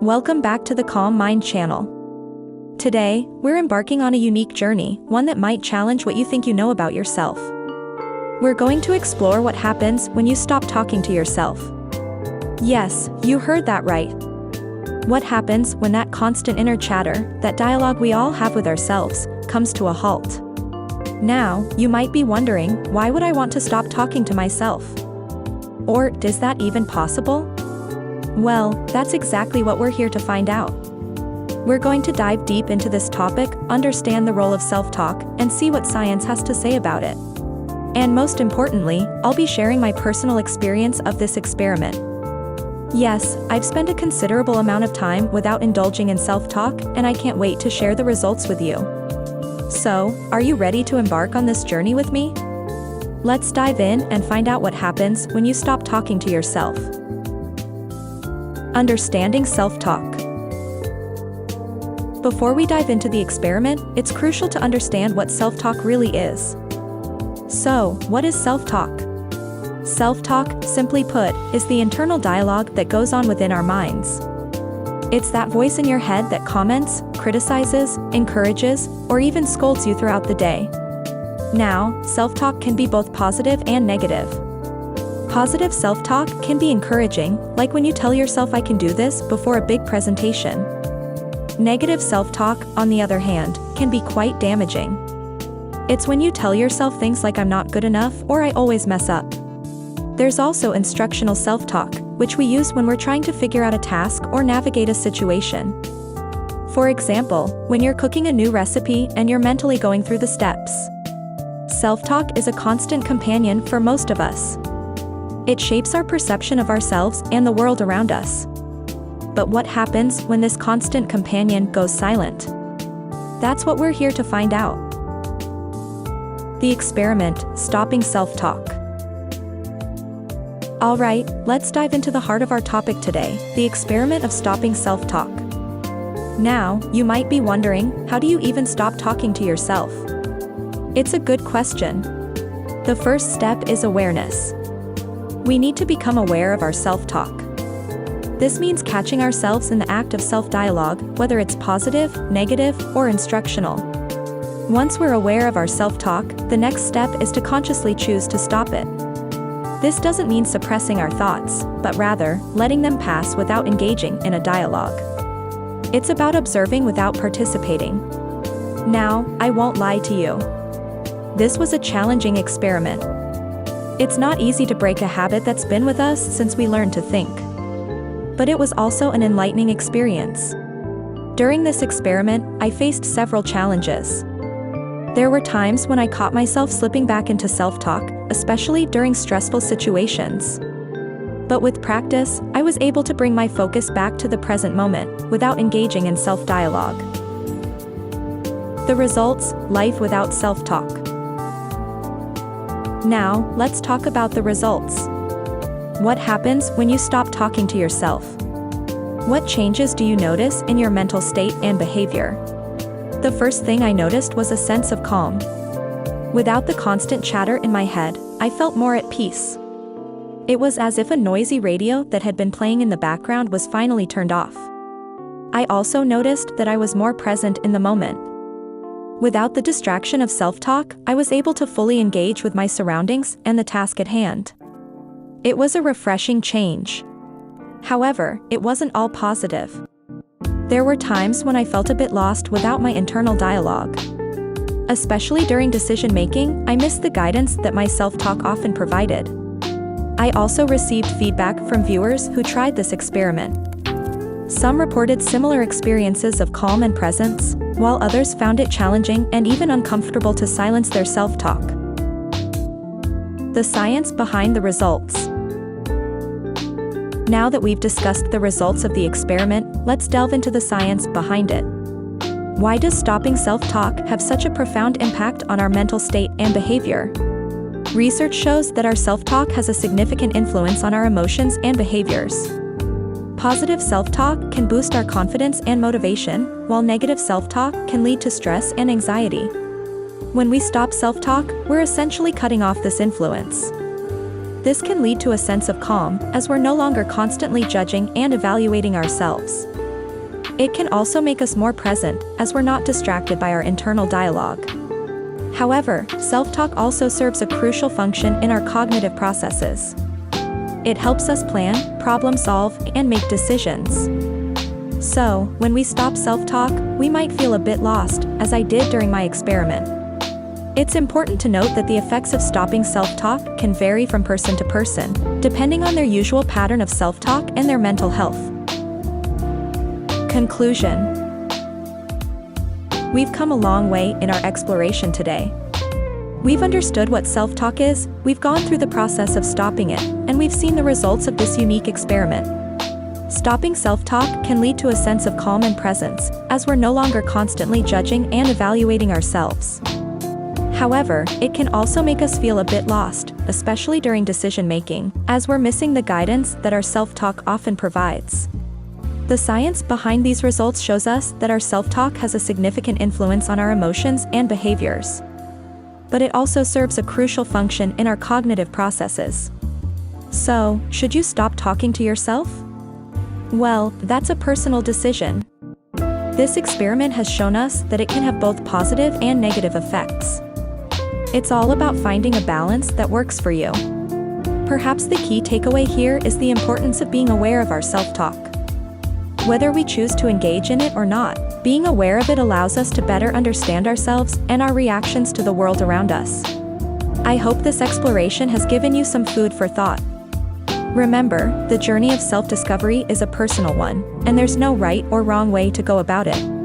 Welcome back to the Calm Mind channel. Today, we're embarking on a unique journey, one that might challenge what you think you know about yourself. We're going to explore what happens when you stop talking to yourself. Yes, you heard that right. What happens when that constant inner chatter, that dialogue we all have with ourselves, comes to a halt? Now, you might be wondering, why would I want to stop talking to myself? Or, is that even possible? Well, that's exactly what we're here to find out. We're going to dive deep into this topic, understand the role of self-talk, and see what science has to say about it. And most importantly, I'll be sharing my personal experience of this experiment. Yes, I've spent a considerable amount of time without indulging in self-talk, and I can't wait to share the results with you. So, are you ready to embark on this journey with me? Let's dive in and find out what happens when you stop talking to yourself. Understanding self-talk. Before we dive into the experiment, it's crucial to understand what self-talk really is. So, what is self-talk? Self-talk, simply put, is the internal dialogue that goes on within our minds. It's that voice in your head that comments, criticizes, encourages, or even scolds you throughout the day. Now, self-talk can be both positive and negative. Positive self-talk can be encouraging, like when you tell yourself "I can do this" before a big presentation. Negative self-talk, on the other hand, can be quite damaging. It's when you tell yourself things like "I'm not good enough" or "I always mess up." There's also instructional self-talk, which we use when we're trying to figure out a task or navigate a situation. For example, when you're cooking a new recipe and you're mentally going through the steps. Self-talk is a constant companion for most of us. It shapes our perception of ourselves and the world around us. But what happens when this constant companion goes silent? That's what we're here to find out. The experiment, stopping self-talk. Alright, let's dive into the heart of our topic today, the experiment of stopping self-talk. Now, you might be wondering, how do you even stop talking to yourself? It's a good question. The first step is awareness. We need to become aware of our self-talk. This means catching ourselves in the act of self-dialogue, whether it's positive, negative, or instructional. Once we're aware of our self-talk, the next step is to consciously choose to stop it. This doesn't mean suppressing our thoughts, but rather, letting them pass without engaging in a dialogue. It's about observing without participating. Now, I won't lie to you. This was a challenging experiment. It's not easy to break a habit that's been with us since we learned to think. But it was also an enlightening experience. During this experiment, I faced several challenges. There were times when I caught myself slipping back into self-talk, especially during stressful situations. But with practice, I was able to bring my focus back to the present moment, without engaging in self-dialogue. The results: life without self-talk. Now, let's talk about the results. What happens when you stop talking to yourself? What changes do you notice in your mental state and behavior? The first thing I noticed was a sense of calm. Without the constant chatter in my head, I felt more at peace. It was as if a noisy radio that had been playing in the background was finally turned off. I also noticed that I was more present in the moment. Without the distraction of self-talk, I was able to fully engage with my surroundings and the task at hand. It was a refreshing change. However, it wasn't all positive. There were times when I felt a bit lost without my internal dialogue. Especially during decision-making, I missed the guidance that my self-talk often provided. I also received feedback from viewers who tried this experiment. Some reported similar experiences of calm and presence, while others found it challenging and even uncomfortable to silence their self-talk. The science behind the results. Now that we've discussed the results of the experiment, let's delve into the science behind it. Why does stopping self-talk have such a profound impact on our mental state and behavior? Research shows that our self-talk has a significant influence on our emotions and behaviors. Positive self-talk can boost our confidence and motivation, while negative self-talk can lead to stress and anxiety. When we stop self-talk, we're essentially cutting off this influence. This can lead to a sense of calm, as we're no longer constantly judging and evaluating ourselves. It can also make us more present, as we're not distracted by our internal dialogue. However, self-talk also serves a crucial function in our cognitive processes. It helps us plan, problem solve, and make decisions. So, when we stop self-talk, we might feel a bit lost, as I did during my experiment. It's important to note that the effects of stopping self-talk can vary from person to person, depending on their usual pattern of self-talk and their mental health. Conclusion. We've come a long way in our exploration today. We've understood what self-talk is, we've gone through the process of stopping it, and we've seen the results of this unique experiment. Stopping self-talk can lead to a sense of calm and presence, as we're no longer constantly judging and evaluating ourselves. However, it can also make us feel a bit lost, especially during decision-making, as we're missing the guidance that our self-talk often provides. The science behind these results shows us that our self-talk has a significant influence on our emotions and behaviors. But it also serves a crucial function in our cognitive processes. So, should you stop talking to yourself? Well, that's a personal decision. This experiment has shown us that it can have both positive and negative effects. It's all about finding a balance that works for you. Perhaps the key takeaway here is the importance of being aware of our self-talk. Whether we choose to engage in it or not, being aware of it allows us to better understand ourselves and our reactions to the world around us. I hope this exploration has given you some food for thought. Remember, the journey of self-discovery is a personal one, and there's no right or wrong way to go about it.